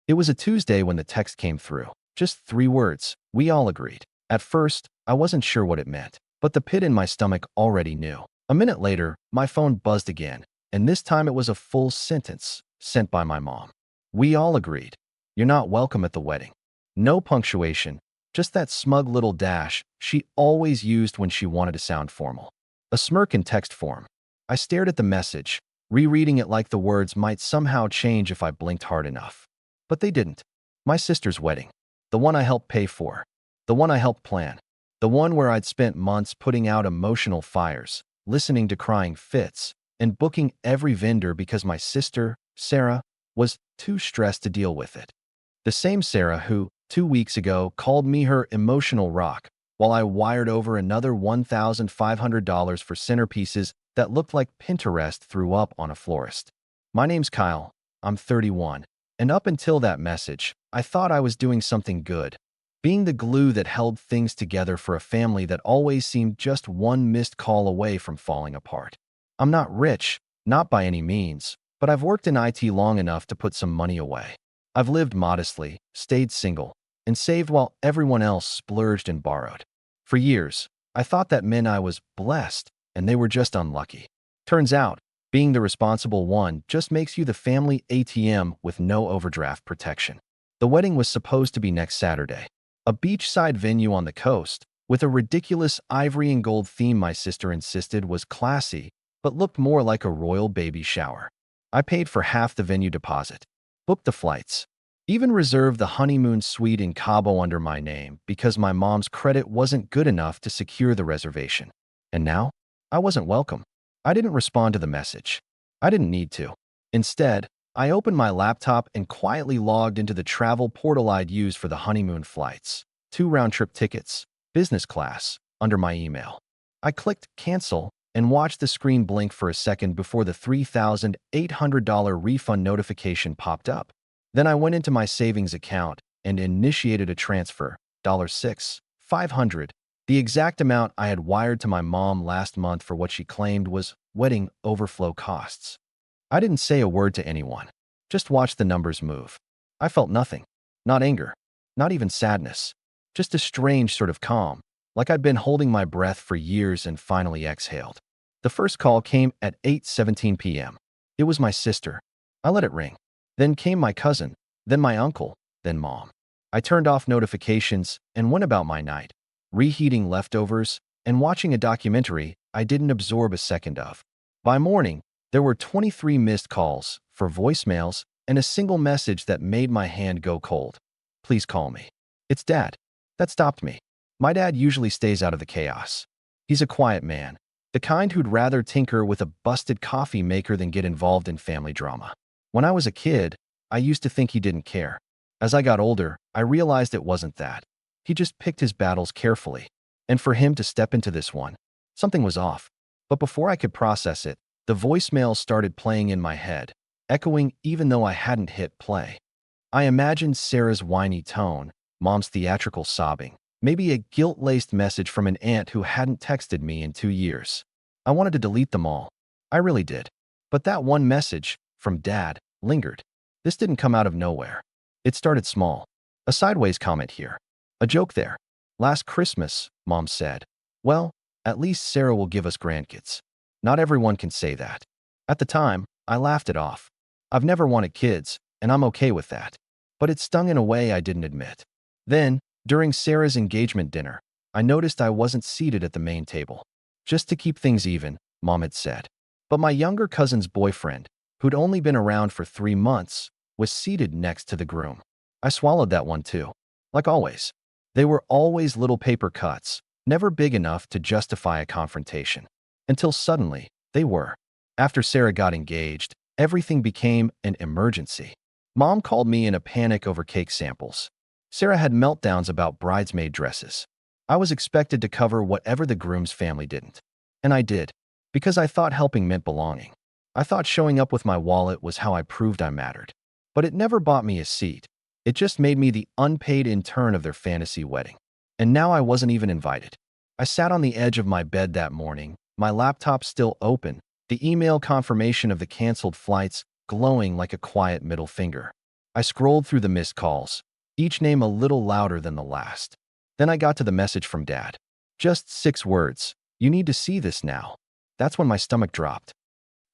It was a Tuesday when the text came through. Just 3 words. We all agreed. At first, I wasn't sure what it meant, but the pit in my stomach already knew. A minute later, my phone buzzed again, and this time it was a full sentence sent by my mom. We all agreed. You're not welcome at the wedding. No punctuation, just that smug little dash she always used when she wanted to sound formal. A smirk in text form. I stared at the message, rereading it like the words might somehow change if I blinked hard enough. But they didn't. My sister's wedding. The one I helped pay for. The one I helped plan. The one where I'd spent months putting out emotional fires, listening to crying fits, and booking every vendor because my sister, Sarah, was too stressed to deal with it. The same Sarah who, 2 weeks ago, called me her emotional rock, while I wired over another $1,500 for centerpieces that looked like Pinterest threw up on a florist. My name's Kyle. I'm 31. And up until that message, I thought I was doing something good, being the glue that held things together for a family that always seemed just one missed call away from falling apart. I'm not rich, not by any means, but I've worked in IT long enough to put some money away. I've lived modestly, stayed single, and saved while everyone else splurged and borrowed. For years, I thought that meant I was blessed, and they were just unlucky. Turns out, being the responsible one just makes you the family ATM with no overdraft protection. The wedding was supposed to be next Saturday. A beachside venue on the coast, with a ridiculous ivory and gold theme my sister insisted was classy, but looked more like a royal baby shower. I paid for half the venue deposit, booked the flights, even reserved the honeymoon suite in Cabo under my name because my mom's credit wasn't good enough to secure the reservation. And now, I wasn't welcome. I didn't respond to the message. I didn't need to. Instead, I opened my laptop and quietly logged into the travel portal I'd used for the honeymoon flights. 2 round-trip tickets, business class, under my email. I clicked cancel and watched the screen blink for a second before the $3,800 refund notification popped up. Then I went into my savings account and initiated a transfer, $6,500, the exact amount I had wired to my mom last month for what she claimed was wedding overflow costs. I didn't say a word to anyone, just watched the numbers move. I felt nothing, not anger, not even sadness, just a strange sort of calm, like I'd been holding my breath for years and finally exhaled. The first call came at 8:17 p.m. It was my sister. I let it ring. Then came my cousin, then my uncle, then mom. I turned off notifications and went about my night, reheating leftovers and watching a documentary I didn't absorb a second of. By morning, there were 23 missed calls, 4 voicemails, and a single message that made my hand go cold. Please call me. It's Dad. That stopped me. My dad usually stays out of the chaos. He's a quiet man, the kind who'd rather tinker with a busted coffee maker than get involved in family drama. When I was a kid, I used to think he didn't care. As I got older, I realized it wasn't that. He just picked his battles carefully. And for him to step into this one, something was off. But before I could process it, the voicemail started playing in my head, echoing even though I hadn't hit play. I imagined Sarah's whiny tone, Mom's theatrical sobbing, maybe a guilt-laced message from an aunt who hadn't texted me in 2 years. I wanted to delete them all. I really did. But that one message, from Dad, lingered. This didn't come out of nowhere. It started small. A sideways comment here. A joke there. Last Christmas, Mom said, "Well, at least Sarah will give us grandkids." Not everyone can say that. At the time, I laughed it off. I've never wanted kids, and I'm okay with that. But it stung in a way I didn't admit. Then, during Sarah's engagement dinner, I noticed I wasn't seated at the main table. Just to keep things even, Mom had said. But my younger cousin's boyfriend, who'd only been around for 3 months, was seated next to the groom. I swallowed that one too. Like always. They were always little paper cuts, never big enough to justify a confrontation. Until suddenly, they were. After Sarah got engaged, everything became an emergency. Mom called me in a panic over cake samples. Sarah had meltdowns about bridesmaid dresses. I was expected to cover whatever the groom's family didn't. And I did, because I thought helping meant belonging. I thought showing up with my wallet was how I proved I mattered. But it never bought me a seat. It just made me the unpaid intern of their fantasy wedding. And now I wasn't even invited. I sat on the edge of my bed that morning, my laptop still open, the email confirmation of the canceled flights glowing like a quiet middle finger. I scrolled through the missed calls, each name a little louder than the last. Then I got to the message from Dad. Just 6 words. You need to see this now. That's when my stomach dropped.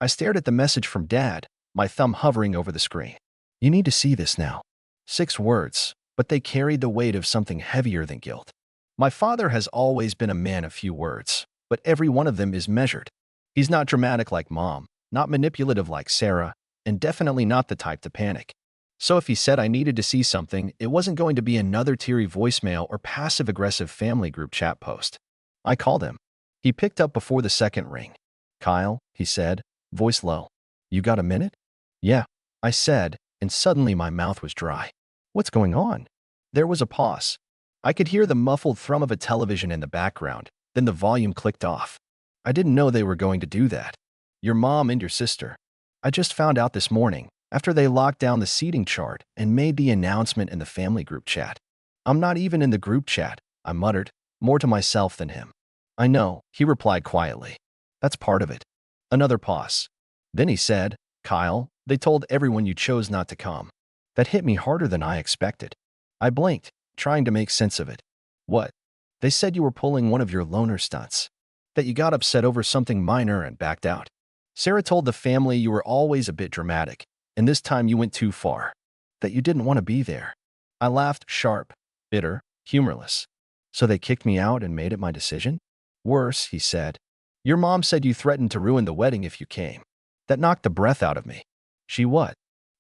I stared at the message from Dad, my thumb hovering over the screen. You need to see this now. 6 words, but they carried the weight of something heavier than guilt. My father has always been a man of few words, but every one of them is measured. He's not dramatic like Mom, not manipulative like Sarah, and definitely not the type to panic. So if he said I needed to see something, it wasn't going to be another teary voicemail or passive-aggressive family group chat post. I called him. He picked up before the second ring. Kyle, he said, voice low. You got a minute? Yeah, I said, and suddenly my mouth was dry. What's going on? There was a pause. I could hear the muffled thrum of a television in the background, then the volume clicked off. I didn't know they were going to do that. Your mom and your sister. I just found out this morning, after they locked down the seating chart and made the announcement in the family group chat. I'm not even in the group chat, I muttered, more to myself than him. I know, he replied quietly. That's part of it. Another pause. Then he said, Kyle, they told everyone you chose not to come. That hit me harder than I expected. I blinked, trying to make sense of it. What? They said you were pulling one of your loner stunts. That you got upset over something minor and backed out. Sarah told the family you were always a bit dramatic, and this time you went too far. That you didn't want to be there. I laughed, sharp, bitter, humorless. So they kicked me out and made it my decision? Worse, he said. Your mom said you threatened to ruin the wedding if you came. That knocked the breath out of me. She what?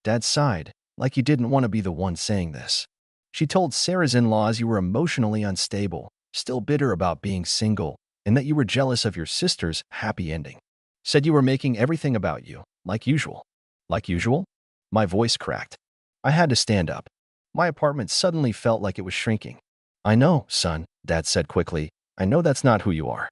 Dad sighed, like he didn't want to be the one saying this. She told Sarah's in-laws you were emotionally unstable, still bitter about being single, and that you were jealous of your sister's happy ending. Said you were making everything about you, like usual. Like usual? My voice cracked. I had to stand up. My apartment suddenly felt like it was shrinking. I know, son, Dad said quickly. I know that's not who you are.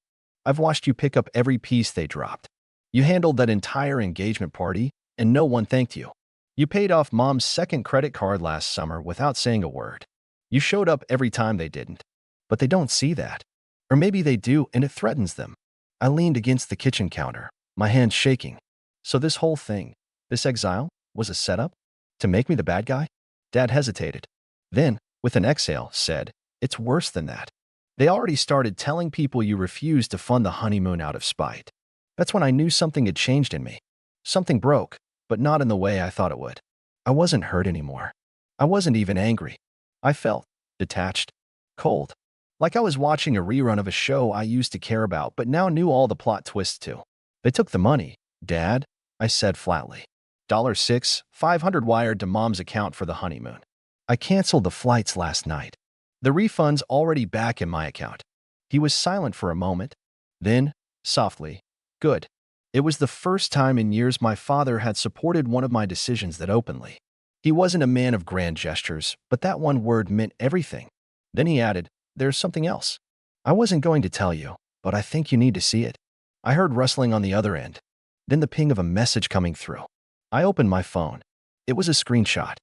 I've watched you pick up every piece they dropped. You handled that entire engagement party, and no one thanked you. You paid off Mom's second credit card last summer without saying a word. You showed up every time they didn't. But they don't see that. Or maybe they do, and it threatens them. I leaned against the kitchen counter, my hands shaking. So this whole thing, this exile, was a setup? To make me the bad guy? Dad hesitated. Then, with an exhale, said, It's worse than that. They already started telling people you refused to fund the honeymoon out of spite. That's when I knew something had changed in me. Something broke, but not in the way I thought it would. I wasn't hurt anymore. I wasn't even angry. I felt detached, cold. Like I was watching a rerun of a show I used to care about but now knew all the plot twists too. They took the money, Dad, I said flatly. $6,500 wired to Mom's account for the honeymoon. I canceled the flights last night. The refund's already back in my account. He was silent for a moment. Then, softly, good. It was the first time in years my father had supported one of my decisions that openly. He wasn't a man of grand gestures, but that one word meant everything. Then he added, There's something else. I wasn't going to tell you, but I think you need to see it. I heard rustling on the other end. Then the ping of a message coming through. I opened my phone. It was a screenshot.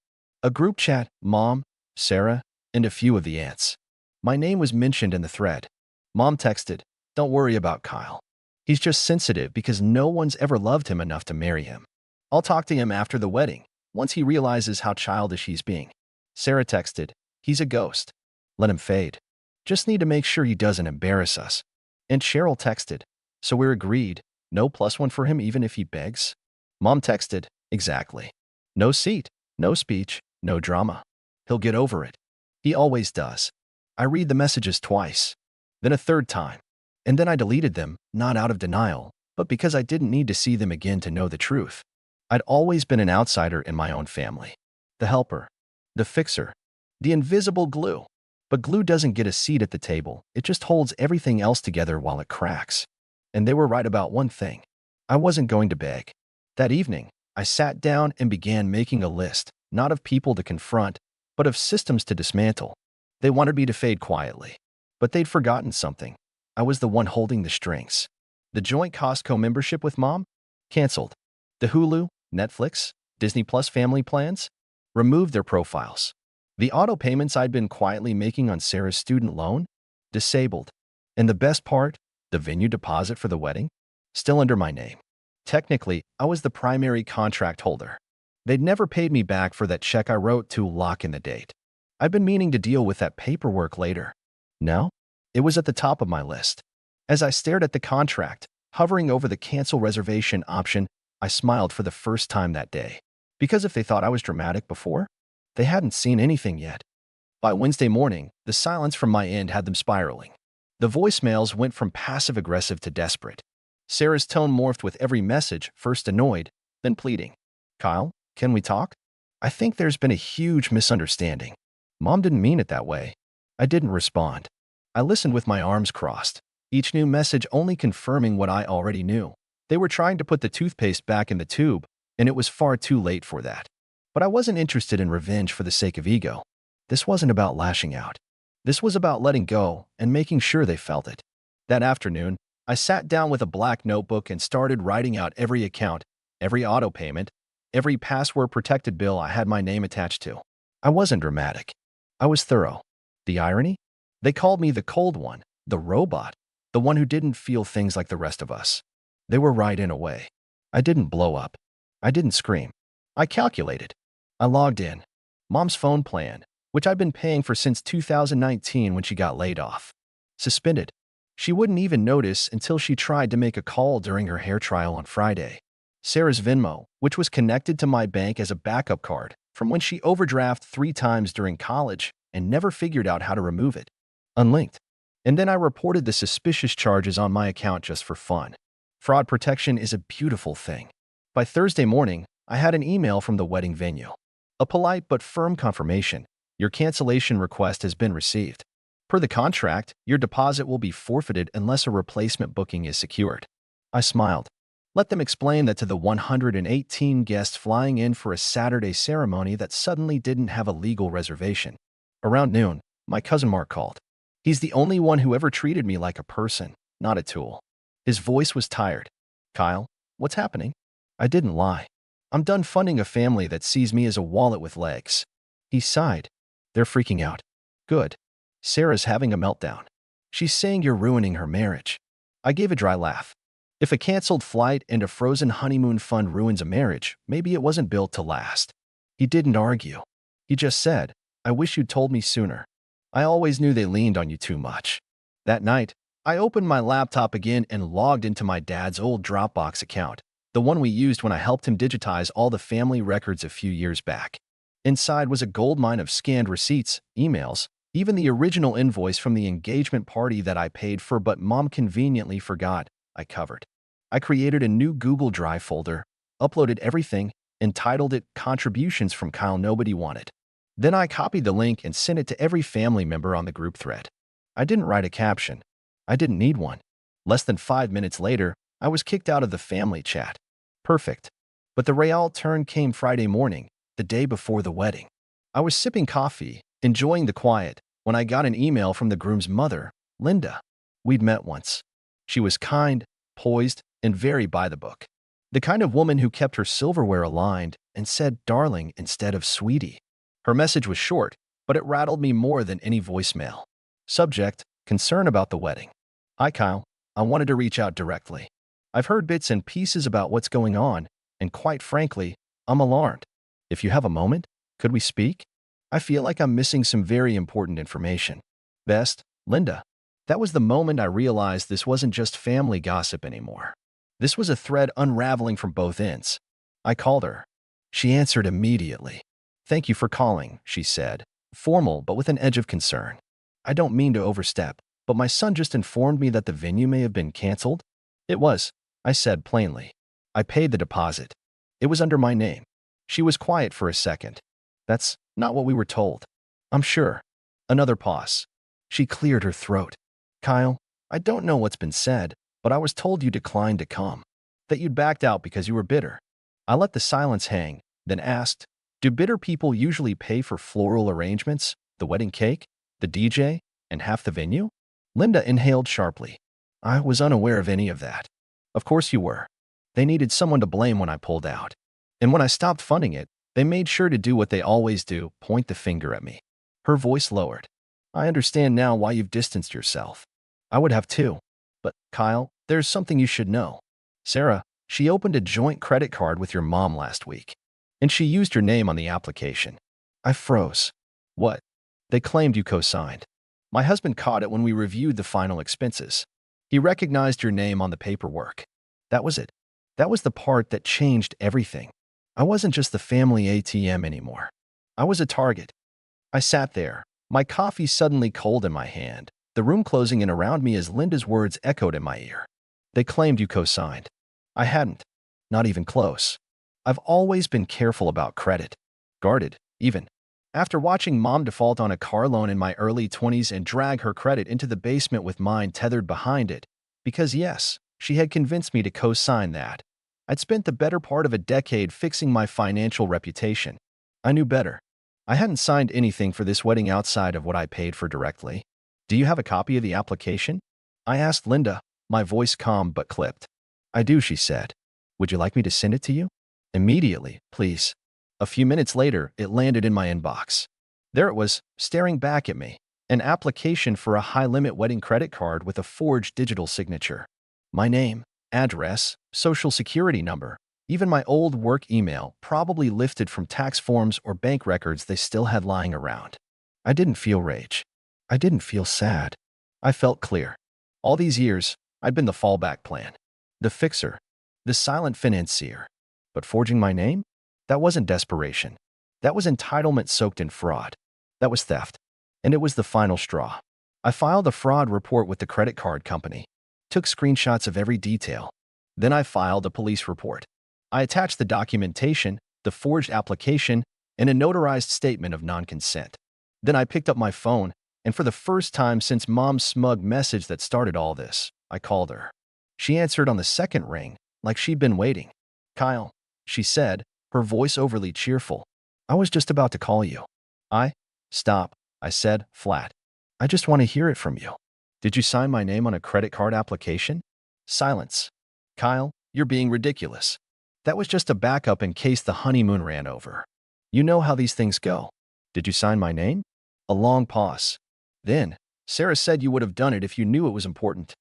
A group chat, Mom, Sarah, and a few of the aunts. My name was mentioned in the thread. Mom texted, Don't worry about Kyle. He's just sensitive because no one's ever loved him enough to marry him. I'll talk to him after the wedding, once he realizes how childish he's being. Sarah texted, He's a ghost. Let him fade. Just need to make sure he doesn't embarrass us. And Cheryl texted, So we're agreed, no +1 for him even if he begs? Mom texted, Exactly. No seat, no speech, no drama. He'll get over it. He always does. I read the messages twice, then a third time, and then I deleted them, not out of denial, but because I didn't need to see them again to know the truth. I'd always been an outsider in my own family. The helper, the fixer, the invisible glue. But glue doesn't get a seat at the table, it just holds everything else together while it cracks. And they were right about one thing. I wasn't going to beg. That evening, I sat down and began making a list, not of people to confront, but of systems to dismantle. They wanted me to fade quietly. But they'd forgotten something. I was the one holding the strings. The joint Costco membership with Mom? Canceled. The Hulu, Netflix, Disney Plus family plans? Removed their profiles. The auto payments I'd been quietly making on Sarah's student loan? Disabled. And the best part, the venue deposit for the wedding? Still under my name. Technically, I was the primary contract holder. They'd never paid me back for that check I wrote to lock in the date. I'd been meaning to deal with that paperwork later. No? It was at the top of my list. As I stared at the contract, hovering over the cancel reservation option, I smiled for the first time that day. Because if they thought I was dramatic before, they hadn't seen anything yet. By Wednesday morning, the silence from my end had them spiraling. The voicemails went from passive-aggressive to desperate. Sarah's tone morphed with every message, first annoyed, then pleading. Kyle, can we talk? I think there's been a huge misunderstanding. Mom didn't mean it that way. I didn't respond. I listened with my arms crossed, each new message only confirming what I already knew. They were trying to put the toothpaste back in the tube, and it was far too late for that. But I wasn't interested in revenge for the sake of ego. This wasn't about lashing out. This was about letting go and making sure they felt it. That afternoon, I sat down with a black notebook and started writing out every account, every auto payment, every password-protected bill I had my name attached to. I wasn't dramatic. I was thorough. The irony? They called me the cold one, the robot, the one who didn't feel things like the rest of us. They were right in a way. I didn't blow up. I didn't scream. I calculated. I logged in. Mom's phone plan, which I'd been paying for since 2019 when she got laid off. Suspended. She wouldn't even notice until she tried to make a call during her hair trial on Friday. Sarah's Venmo, which was connected to my bank as a backup card from when she overdrafted 3 times during college and never figured out how to remove it. Unlinked. And then I reported the suspicious charges on my account just for fun. Fraud protection is a beautiful thing. By Thursday morning, I had an email from the wedding venue. A polite but firm confirmation. Your cancellation request has been received. Per the contract, your deposit will be forfeited unless a replacement booking is secured. I smiled. Let them explain that to the 118 guests flying in for a Saturday ceremony that suddenly didn't have a legal reservation. Around noon, my cousin Mark called. He's the only one who ever treated me like a person, not a tool. His voice was tired. Kyle, what's happening? I didn't lie. I'm done funding a family that sees me as a wallet with legs. He sighed. They're freaking out. Good. Sarah's having a meltdown. She's saying you're ruining her marriage. I gave a dry laugh. If a canceled flight and a frozen honeymoon fund ruins a marriage, maybe it wasn't built to last. He didn't argue. He just said, I wish you'd told me sooner. I always knew they leaned on you too much. That night, I opened my laptop again and logged into my dad's old Dropbox account, the one we used when I helped him digitize all the family records a few years back. Inside was a goldmine of scanned receipts, emails, even the original invoice from the engagement party that I paid for but Mom conveniently forgot I covered. I created a new Google Drive folder, uploaded everything, and titled it Contributions from Kyle Nobody Wanted. Then I copied the link and sent it to every family member on the group thread. I didn't write a caption. I didn't need one. Less than 5 minutes later, I was kicked out of the family chat. Perfect. But the real turn came Friday morning, the day before the wedding. I was sipping coffee, enjoying the quiet, when I got an email from the groom's mother, Linda. We'd met once. She was kind, poised, and very by the book. The kind of woman who kept her silverware aligned and said darling instead of sweetie. Her message was short, but it rattled me more than any voicemail. Subject, concern about the wedding. Hi Kyle, I wanted to reach out directly. I've heard bits and pieces about what's going on, and quite frankly, I'm alarmed. If you have a moment, could we speak? I feel like I'm missing some very important information. Best, Linda. That was the moment I realized this wasn't just family gossip anymore. This was a thread unraveling from both ends. I called her. She answered immediately. Thank you for calling, she said, formal but with an edge of concern. I don't mean to overstep, but my son just informed me that the venue may have been canceled. It was, I said plainly. I paid the deposit. It was under my name. She was quiet for a second. That's not what we were told. I'm sure. Another pause. She cleared her throat. Kyle, I don't know what's been said, but I was told you declined to come. That you'd backed out because you were bitter. I let the silence hang, then asked, do bitter people usually pay for floral arrangements, the wedding cake, the DJ, and half the venue? Linda inhaled sharply. I was unaware of any of that. Of course you were. They needed someone to blame when I pulled out. And when I stopped funding it, they made sure to do what they always do, point the finger at me. Her voice lowered. I understand now why you've distanced yourself. I would have too. But, Kyle, there's something you should know. Sarah, she opened a joint credit card with your mom last week. And she used your name on the application. I froze. What? They claimed you co-signed. My husband caught it when we reviewed the final expenses. He recognized your name on the paperwork. That was it. That was the part that changed everything. I wasn't just the family ATM anymore. I was a target. I sat there, my coffee suddenly cold in my hand, the room closing in around me as Linda's words echoed in my ear. They claimed you co-signed. I hadn't. Not even close. I've always been careful about credit. Guarded, even. After watching Mom default on a car loan in my early 20s and drag her credit into the basement with mine tethered behind it, because yes, she had convinced me to co-sign that, I'd spent the better part of a decade fixing my financial reputation. I knew better. I hadn't signed anything for this wedding outside of what I paid for directly. Do you have a copy of the application? I asked Linda, my voice calm but clipped. I do, she said. Would you like me to send it to you? Immediately, please. A few minutes later, it landed in my inbox. There it was, staring back at me. An application for a high-limit wedding credit card with a forged digital signature. My name, address, social security number, even my old work email, probably lifted from tax forms or bank records they still had lying around. I didn't feel rage. I didn't feel sad. I felt clear. All these years, I'd been the fallback plan. The fixer. The silent financier. But forging my name? That wasn't desperation. That was entitlement soaked in fraud. That was theft. And it was the final straw. I filed a fraud report with the credit card company. Took screenshots of every detail. Then I filed a police report. I attached the documentation, the forged application, and a notarized statement of non-consent. Then I picked up my phone, and for the first time since Mom's smug message that started all this, I called her. She answered on the second ring, like she'd been waiting. Kyle, she said, her voice overly cheerful. I was just about to call you. Stop, I said, flat. I just want to hear it from you. Did you sign my name on a credit card application? Silence. Kyle, you're being ridiculous. That was just a backup in case the honeymoon ran over. You know how these things go. Did you sign my name? A long pause. Then, Sarah said you would have done it if you knew it was important.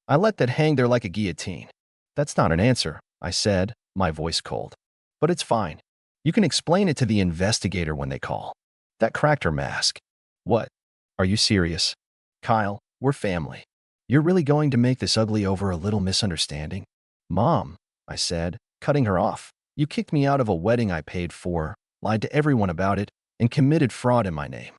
I let that hang there like a guillotine. That's not an answer, I said, my voice cold. But it's fine. You can explain it to the investigator when they call. That cracked her mask. What? Are you serious? Kyle, we're family. You're really going to make this ugly over a little misunderstanding? Mom, I said, cutting her off. You kicked me out of a wedding I paid for, lied to everyone about it, and committed fraud in my name.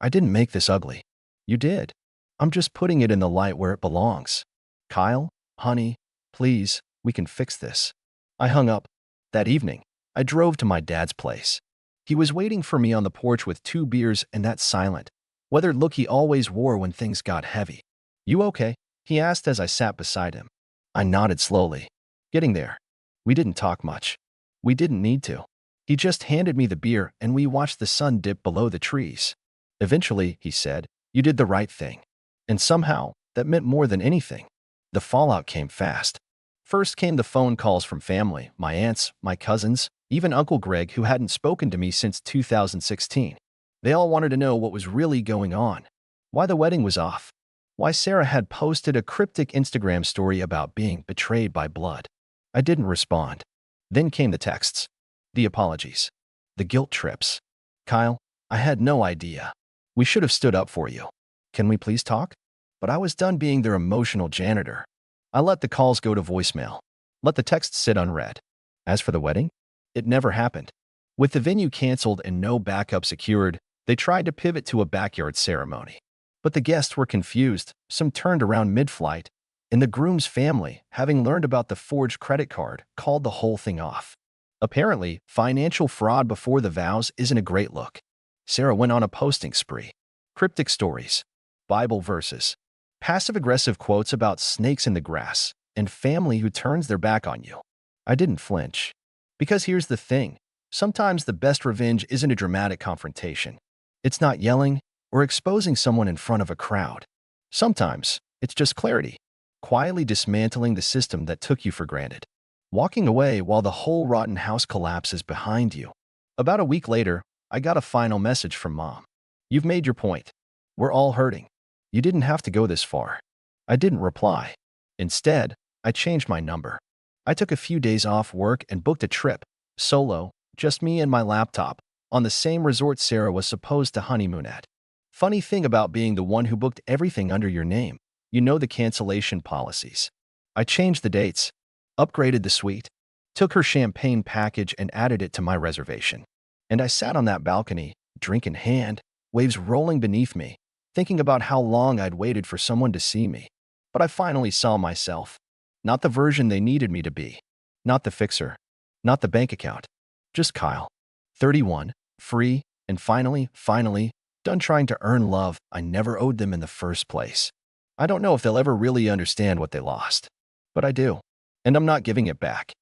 I didn't make this ugly. You did. I'm just putting it in the light where it belongs. Kyle, honey, please, we can fix this. I hung up. That evening, I drove to my dad's place. He was waiting for me on the porch with 2 beers and that silent, weathered look he always wore when things got heavy. You okay? He asked as I sat beside him. I nodded slowly. Getting there. We didn't talk much. We didn't need to. He just handed me the beer and we watched the sun dip below the trees. Eventually, he said, you did the right thing. And somehow, that meant more than anything. The fallout came fast. First came the phone calls from family, my aunts, my cousins, even Uncle Greg, who hadn't spoken to me since 2016. They all wanted to know what was really going on, why the wedding was off, why Sarah had posted a cryptic Instagram story about being betrayed by blood. I didn't respond. Then came the texts, the apologies, the guilt trips. Kyle, I had no idea. We should have stood up for you. Can we please talk? But I was done being their emotional janitor. I let the calls go to voicemail, let the texts sit unread. As for the wedding, it never happened. With the venue canceled and no backup secured, they tried to pivot to a backyard ceremony. But the guests were confused, some turned around mid-flight, and the groom's family, having learned about the forged credit card, called the whole thing off. Apparently, financial fraud before the vows isn't a great look. Sarah went on a posting spree. Cryptic stories, Bible verses, passive-aggressive quotes about snakes in the grass, and family who turns their back on you. I didn't flinch. Because here's the thing. Sometimes the best revenge isn't a dramatic confrontation. It's not yelling or exposing someone in front of a crowd. Sometimes it's just clarity, quietly dismantling the system that took you for granted. Walking away while the whole rotten house collapses behind you. About a week later, I got a final message from Mom. You've made your point. We're all hurting. You didn't have to go this far. I didn't reply. Instead, I changed my number. I took a few days off work and booked a trip, solo, Just me and my laptop, on the same resort Sarah was supposed to honeymoon at. Funny thing about being the one who booked everything under your name. You know the cancellation policies. I changed the dates, upgraded the suite, took her champagne package and added it to my reservation. And I sat on that balcony, drink in hand, waves rolling beneath me, thinking about how long I'd waited for someone to see me. But I finally saw myself. Not the version they needed me to be. Not the fixer. Not the bank account. Just Kyle. 31, free, and finally, done trying to earn love I never owed them in the first place. I don't know if they'll ever really understand what they lost. But I do. And I'm not giving it back.